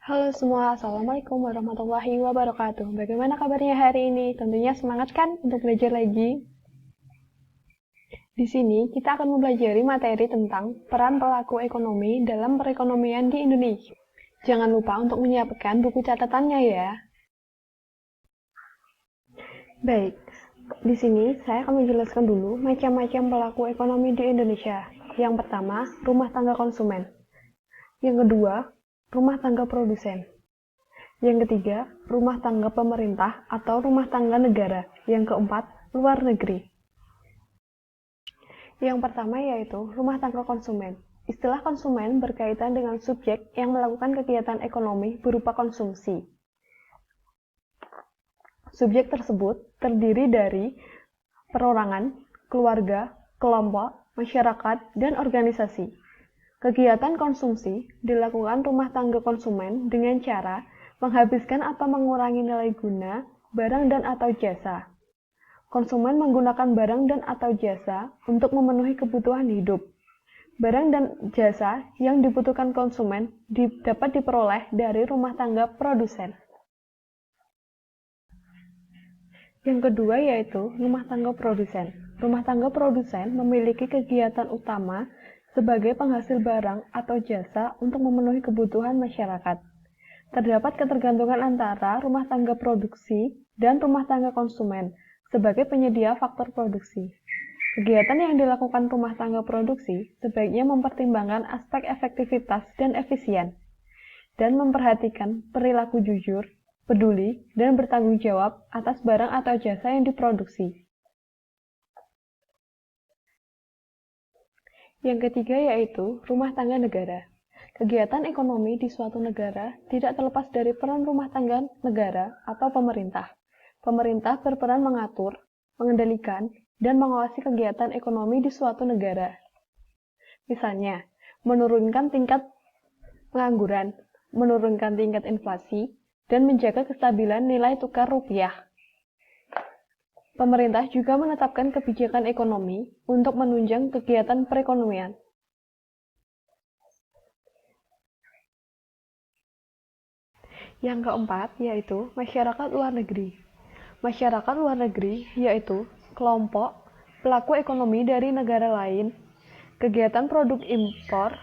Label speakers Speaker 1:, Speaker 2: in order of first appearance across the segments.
Speaker 1: Halo semua, Assalamualaikum warahmatullahi wabarakatuh. Bagaimana kabarnya hari ini? Tentunya semangat kan untuk belajar lagi? Di sini kita akan mempelajari materi tentang peran pelaku ekonomi dalam perekonomian di Indonesia. Jangan lupa untuk menyiapkan buku catatannya ya. Baik, di sini saya akan menjelaskan dulu macam-macam pelaku ekonomi di Indonesia. Yang pertama, rumah tangga konsumen. Yang kedua, rumah tangga produsen. Yang ketiga, rumah tangga pemerintah atau rumah tangga negara. Yang keempat, luar negeri. Yang pertama yaitu rumah tangga konsumen. Istilah konsumen berkaitan dengan subjek yang melakukan kegiatan ekonomi berupa konsumsi. Subjek tersebut terdiri dari perorangan, keluarga, kelompok, masyarakat, dan organisasi. Kegiatan konsumsi dilakukan rumah tangga konsumen dengan cara menghabiskan atau mengurangi nilai guna barang dan atau jasa. Konsumen menggunakan barang dan atau jasa untuk memenuhi kebutuhan hidup. Barang dan jasa yang dibutuhkan konsumen dapat diperoleh dari rumah tangga produsen. Yang kedua yaitu rumah tangga produsen. Rumah tangga produsen memiliki kegiatan utama sebagai penghasil barang atau jasa untuk memenuhi kebutuhan masyarakat. Terdapat ketergantungan antara rumah tangga produksi dan rumah tangga konsumen sebagai penyedia faktor produksi. Kegiatan yang dilakukan rumah tangga produksi sebaiknya mempertimbangkan aspek efektivitas dan efisien, dan memperhatikan perilaku jujur, peduli, dan bertanggung jawab atas barang atau jasa yang diproduksi. Yang ketiga yaitu rumah tangga negara. Kegiatan ekonomi di suatu negara tidak terlepas dari peran rumah tangga negara atau pemerintah. Pemerintah berperan mengatur, mengendalikan, dan mengawasi kegiatan ekonomi di suatu negara. Misalnya, menurunkan tingkat pengangguran, menurunkan tingkat inflasi, dan menjaga kestabilan nilai tukar rupiah. Pemerintah juga menetapkan kebijakan ekonomi untuk menunjang kegiatan perekonomian. Yang keempat yaitu masyarakat luar negeri. Masyarakat luar negeri yaitu kelompok pelaku ekonomi dari negara lain. Kegiatan produk impor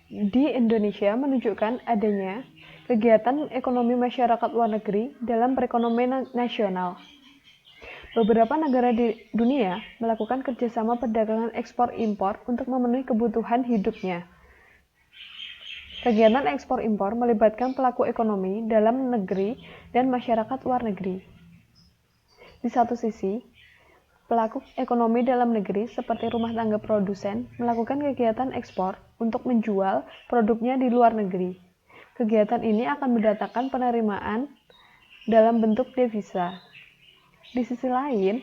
Speaker 1: di Indonesia menunjukkan adanya kegiatan ekonomi masyarakat luar negeri dalam perekonomian nasional. Beberapa negara di dunia melakukan kerjasama perdagangan ekspor-impor untuk memenuhi kebutuhan hidupnya. Kegiatan ekspor-impor melibatkan pelaku ekonomi dalam negeri dan masyarakat luar negeri. Di satu sisi, pelaku ekonomi dalam negeri seperti rumah tangga produsen melakukan kegiatan ekspor untuk menjual produknya di luar negeri. Kegiatan ini akan mendatangkan penerimaan dalam bentuk devisa. Di sisi lain,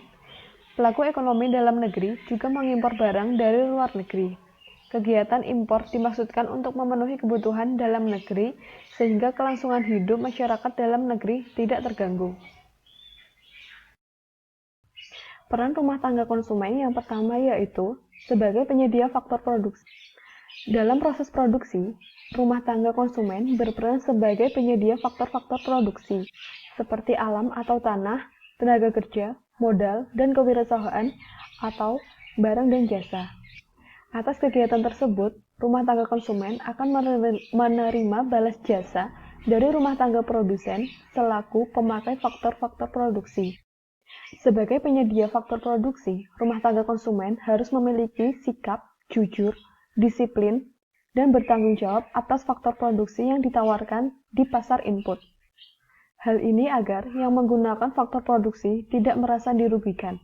Speaker 1: pelaku ekonomi dalam negeri juga mengimpor barang dari luar negeri. Kegiatan impor dimaksudkan untuk memenuhi kebutuhan dalam negeri sehingga kelangsungan hidup masyarakat dalam negeri tidak terganggu. Peran rumah tangga konsumen yang pertama yaitu sebagai penyedia faktor produksi. Dalam proses produksi, rumah tangga konsumen berperan sebagai penyedia faktor-faktor produksi seperti alam atau tanah, tenaga kerja, modal, dan kewirausahaan atau barang dan jasa. Atas kegiatan tersebut, rumah tangga konsumen akan menerima balas jasa dari rumah tangga produsen selaku pemakai faktor-faktor produksi. Sebagai penyedia faktor produksi, rumah tangga konsumen harus memiliki sikap jujur, disiplin, dan bertanggung jawab atas faktor produksi yang ditawarkan di pasar input. Hal ini agar yang menggunakan faktor produksi tidak merasa dirugikan.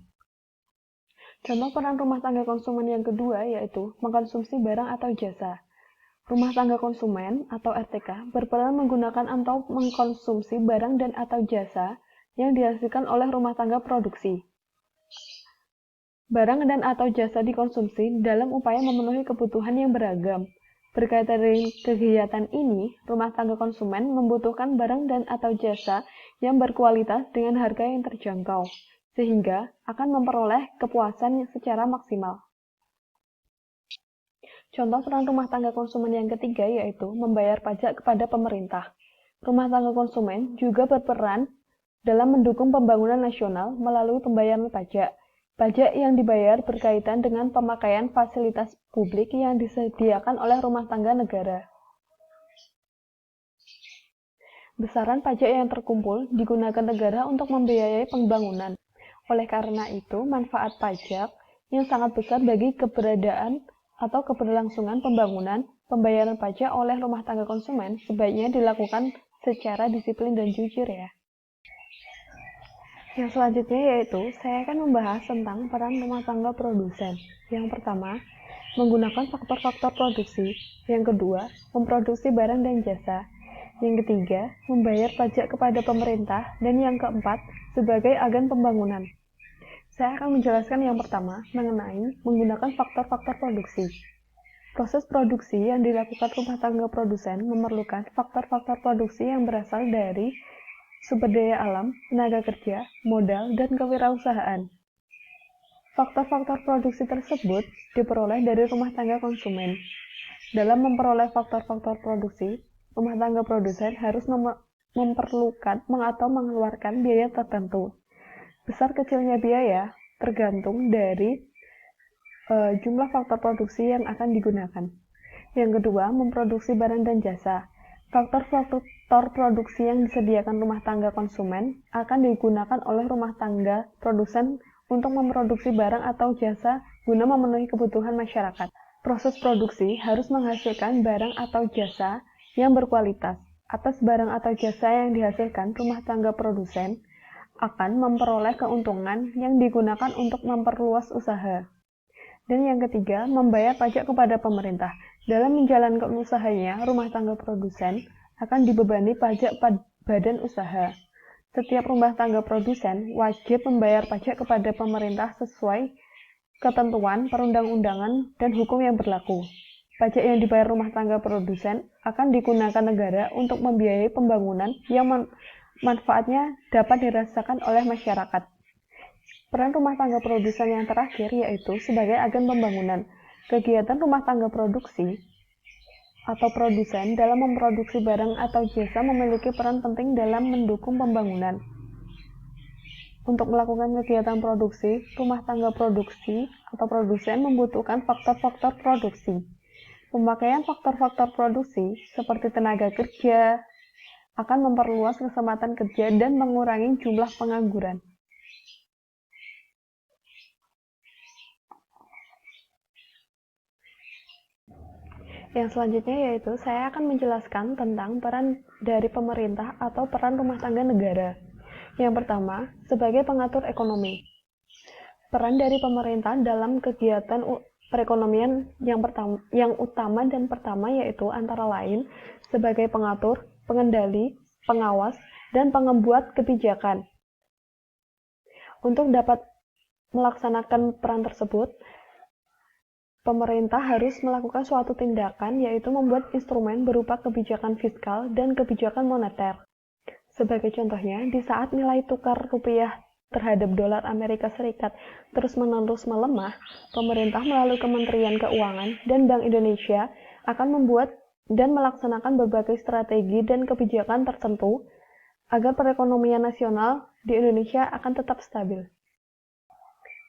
Speaker 1: Contoh peran rumah tangga konsumen yang kedua yaitu mengkonsumsi barang atau jasa. Rumah tangga konsumen atau RTK berperan menggunakan atau mengkonsumsi barang dan atau jasa yang dihasilkan oleh rumah tangga produksi. Barang dan atau jasa dikonsumsi dalam upaya memenuhi kebutuhan yang beragam. Berkaitan dengan kegiatan ini, rumah tangga konsumen membutuhkan barang dan atau jasa yang berkualitas dengan harga yang terjangkau, sehingga akan memperoleh kepuasan secara maksimal. Contoh peran rumah tangga konsumen yang ketiga yaitu membayar pajak kepada pemerintah. Rumah tangga konsumen juga berperan dalam mendukung pembangunan nasional melalui pembayaran pajak. Pajak yang dibayar berkaitan dengan pemakaian fasilitas publik yang disediakan oleh rumah tangga negara. Besaran pajak yang terkumpul digunakan negara untuk membiayai pembangunan. Oleh karena itu, manfaat pajak yang sangat besar bagi keberadaan atau keberlangsungan pembangunan, pembayaran pajak oleh rumah tangga konsumen sebaiknya dilakukan secara disiplin dan jujur ya. Yang selanjutnya yaitu, saya akan membahas tentang peran rumah tangga produsen. Yang pertama, menggunakan faktor-faktor produksi. Yang kedua, memproduksi barang dan jasa. Yang ketiga, membayar pajak kepada pemerintah. Dan yang keempat, sebagai agen pembangunan. Saya akan menjelaskan yang pertama mengenai menggunakan faktor-faktor produksi. Proses produksi yang dilakukan rumah tangga produsen memerlukan faktor-faktor produksi yang berasal dari sumber daya alam, tenaga kerja, modal, dan kewirausahaan. Faktor-faktor produksi tersebut diperoleh dari rumah tangga konsumen. Dalam memperoleh faktor-faktor produksi, rumah tangga produsen harus memerlukan atau mengeluarkan biaya tertentu. Besar kecilnya biaya tergantung dari jumlah faktor produksi yang akan digunakan. Yang kedua, memproduksi barang dan jasa. Faktor-faktor produksi yang disediakan rumah tangga konsumen akan digunakan oleh rumah tangga produsen untuk memproduksi barang atau jasa guna memenuhi kebutuhan masyarakat. Proses produksi harus menghasilkan barang atau jasa yang berkualitas. Atas barang atau jasa yang dihasilkan, rumah tangga produsen akan memperoleh keuntungan yang digunakan untuk memperluas usaha. Dan yang ketiga, membayar pajak kepada pemerintah. Dalam menjalankan usahanya, rumah tangga produsen akan dibebani pajak badan usaha. Setiap rumah tangga produsen wajib membayar pajak kepada pemerintah sesuai ketentuan perundang-undangan dan hukum yang berlaku. Pajak yang dibayar rumah tangga produsen akan digunakan negara untuk membiayai pembangunan yang manfaatnya dapat dirasakan oleh masyarakat. Peran rumah tangga produsen yang terakhir yaitu sebagai agen pembangunan. Kegiatan rumah tangga produksi atau produsen dalam memproduksi barang atau jasa memiliki peran penting dalam mendukung pembangunan. Untuk melakukan kegiatan produksi, rumah tangga produksi atau produsen membutuhkan faktor-faktor produksi. Pemakaian faktor-faktor produksi seperti tenaga kerja akan memperluas kesempatan kerja dan mengurangi jumlah pengangguran. Yang selanjutnya yaitu saya akan menjelaskan tentang peran dari pemerintah atau peran rumah tangga negara. Yang pertama, sebagai pengatur ekonomi. Peran dari pemerintah dalam kegiatan perekonomian yang utama dan pertama yaitu antara lain sebagai pengatur, pengendali, pengawas, dan pengembuat kebijakan. Untuk dapat melaksanakan peran tersebut, pemerintah harus melakukan suatu tindakan yaitu membuat instrumen berupa kebijakan fiskal dan kebijakan moneter. Sebagai contohnya, di saat nilai tukar rupiah terhadap dolar Amerika Serikat terus-menerus melemah, pemerintah melalui Kementerian Keuangan dan Bank Indonesia akan membuat dan melaksanakan berbagai strategi dan kebijakan tertentu agar perekonomian nasional di Indonesia akan tetap stabil.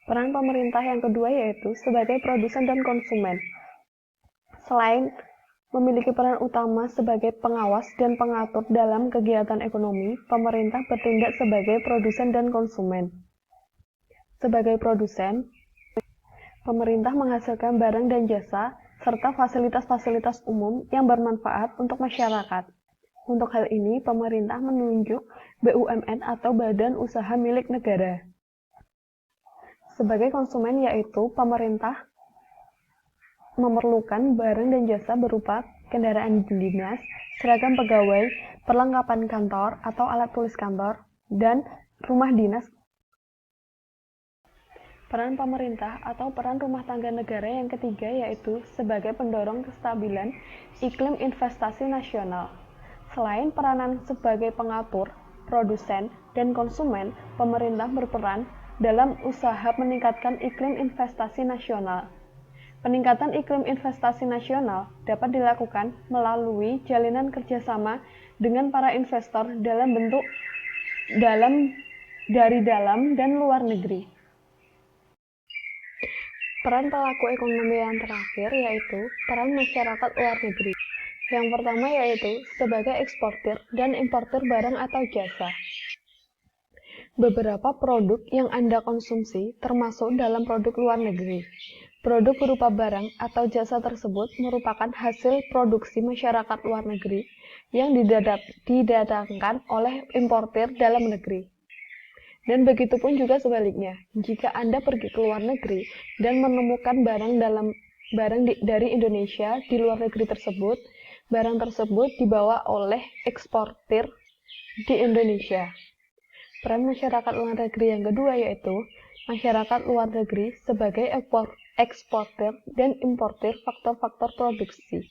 Speaker 1: Peran pemerintah yang kedua yaitu sebagai produsen dan konsumen. Selain memiliki peran utama sebagai pengawas dan pengatur dalam kegiatan ekonomi, pemerintah bertindak sebagai produsen dan konsumen. Sebagai produsen, pemerintah menghasilkan barang dan jasa serta fasilitas-fasilitas umum yang bermanfaat untuk masyarakat. Untuk hal ini, pemerintah menunjuk BUMN atau Badan Usaha Milik Negara. Sebagai konsumen yaitu pemerintah memerlukan barang dan jasa berupa kendaraan dinas, seragam pegawai, perlengkapan kantor atau alat tulis kantor, dan rumah dinas. Peran pemerintah atau peran rumah tangga negara yang ketiga yaitu sebagai pendorong kestabilan iklim investasi nasional. Selain peranan sebagai pengatur, produsen, dan konsumen, pemerintah berperan dalam usaha meningkatkan iklim investasi nasional. Peningkatan iklim investasi nasional dapat dilakukan melalui jalinan kerjasama dengan para investor dari dalam dan luar negeri. Peran pelaku ekonomi yang terakhir yaitu peran masyarakat luar negeri. Yang pertama yaitu sebagai eksportir dan importir barang atau jasa. Beberapa produk yang Anda konsumsi termasuk dalam produk luar negeri. Produk berupa barang atau jasa tersebut merupakan hasil produksi masyarakat luar negeri yang didatangkan oleh importir dalam negeri. Dan begitu pun juga sebaliknya, jika Anda pergi ke luar negeri dan menemukan barang dari Indonesia di luar negeri tersebut, barang tersebut dibawa oleh eksportir di Indonesia. Peran masyarakat luar negeri yang kedua yaitu masyarakat luar negeri sebagai eksportir dan importir faktor-faktor produksi.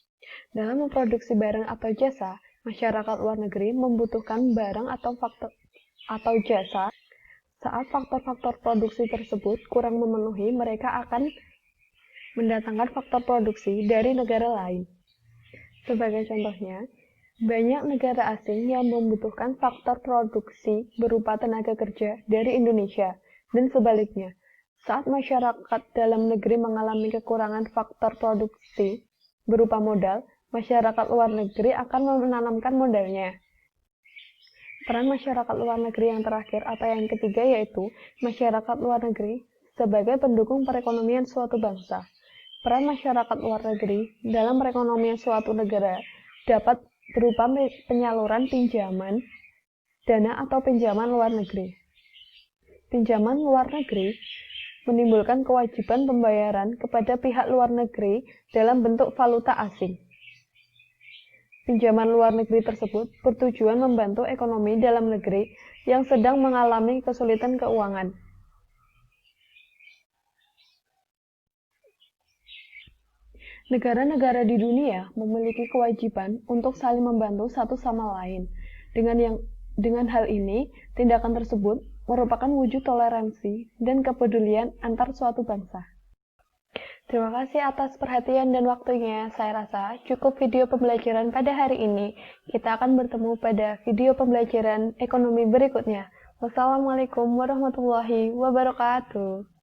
Speaker 1: Dalam memproduksi barang atau jasa, masyarakat luar negeri membutuhkan barang atau jasa. Saat faktor-faktor produksi tersebut kurang memenuhi, mereka akan mendatangkan faktor produksi dari negara lain. Sebagai contohnya, banyak negara asing yang membutuhkan faktor produksi berupa tenaga kerja dari Indonesia, dan sebaliknya. Saat masyarakat dalam negeri mengalami kekurangan faktor produksi berupa modal, masyarakat luar negeri akan menanamkan modalnya. Peran masyarakat luar negeri yang terakhir atau yang ketiga yaitu masyarakat luar negeri sebagai pendukung perekonomian suatu bangsa. Peran masyarakat luar negeri dalam perekonomian suatu negara dapat berupa penyaluran pinjaman, dana atau pinjaman luar negeri. Pinjaman luar negeri menimbulkan kewajiban pembayaran kepada pihak luar negeri dalam bentuk valuta asing. Pinjaman luar negeri tersebut bertujuan membantu ekonomi dalam negeri yang sedang mengalami kesulitan keuangan. Negara-negara di dunia memiliki kewajiban untuk saling membantu satu sama lain. Dengan hal ini, tindakan tersebut merupakan wujud toleransi dan kepedulian antar suatu bangsa. Terima kasih atas perhatian dan waktunya. Saya rasa cukup video pembelajaran pada hari ini. Kita akan bertemu pada video pembelajaran ekonomi berikutnya. Wassalamualaikum warahmatullahi wabarakatuh.